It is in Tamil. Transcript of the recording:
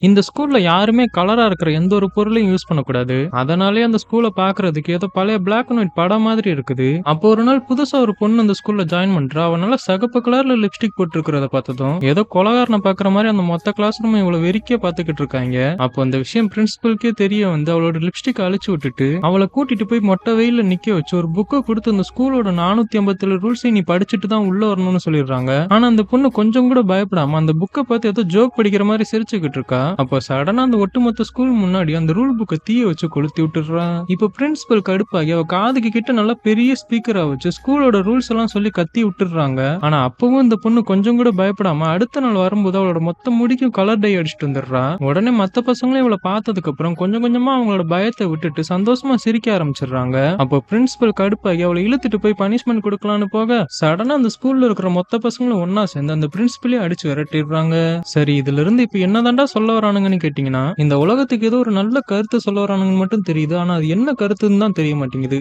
இந்த ஸ்கூல்ல யாருமே கலரா இருக்கிற எந்த ஒரு பொருளையும் யூஸ் பண்ணக்கூடாது. அதனாலேயே அந்த ஸ்கூல பார்க்கறதுக்கு ஏதோ பழைய பிளாக் அண்ட் ஒயிட் படம் மாதிரி இருக்குது. அப்போ ஒரு நாள் புதுசா ஒரு பொண்ணு அந்த ஸ்கூல்ல ஜாயின் பண்றா. அவ நல்லா சிகப்பு கலர்ல லிப்ஸ்டிக் போட்டுருக்கிறத பார்த்ததும், ஏதோ கொலைகாரன பார்க்குற மாரி அந்த மொத்த கிளாஸ் ரூமும் இவள வெறிக்க பார்த்துக்கிட்டு இருக்காய்ங்க. அப்போ அந்த விஷயம் பிரின்சிபலுக்கே தெரிய வந்து அவளோட லிப்ஸ்டிக்க அழிச்சு விட்டுட்டு, அவள கூட்டிட்டு போய் மொட்டை வெயில்ல நிக்க வச்சு ஒரு புக்க குடுத்து அந்த ஸ்கூலோட 457 ரூல்ஸையும் நீ படிச்சுட்டு தான் உள்ள வரணும்னு சொல்லிடுறாங்க. ஆனா அந்த பொண்ணு கொஞ்சம் கூட பயப்படாம அந்த புக்க பார்த்து ஏதோ ஜோக் படிக்கிற மாரி சிரிச்சுக்கிட்டு இருக்கா. அப்போ சடனா அந்த ஒட்டுமொத்த ஸ்கூல் முன்னாடி அந்த ரூல் புக்க தீய வச்சு கொளுத்தி விட்டுடுறா. இப்போ பிரின்சிபல் கடுப்பாகி அவ காதுக்கு கிட்ட நல்லா பெரிய ஸ்பீக்கரா வச்சு ஸ்கூலோட ரூல்ஸ் எல்லாம் சொல்லி கத்தி விட்டுடுறாங்க. ஆனா அப்பவும் இந்த பொண்ணு கொஞ்சம் கூட பயப்படாம அடுத்த நாள் வரும்போது அவளோட மொத்த முடிக்கும் கலர் டை அடிச்சுட்டு வந்துடுறா. உடனே மத்த பசங்களும் இவளை பார்த்ததுக்கு அப்புறம் கொஞ்சம் கொஞ்சமா அவங்களோட பயத்தை விட்டுட்டு சந்தோஷமா சிரிக்க ஆரம்பிச்சிடுறாங்க. அப்போ பிரின்சிபல் கடுப்பாகி அவளை இழுத்துட்டு போய் பனிஷ்மெண்ட் கொடுக்கலான்னு போக சடனா அந்த ஸ்கூல்ல இருக்கிற மொத்த பசங்களும் ஒன்னா சேர்ந்து அந்த பிரின்சிபலையும் அடிச்சு விரட்டிடுறாங்க. சரி, இதுல இருந்து இப்ப என்னதான்டா சொல்ல வரானுங்கன்னு கேட்டீங்கன்னா, இந்த உலகத்துக்கு ஏதோ ஒரு நல்ல கருத்து சொல்ல வரானுங்கன்னு மட்டும் தெரியுது. ஆனா அது என்ன கருத்துன்னு தான் தெரிய மாட்டேங்குது.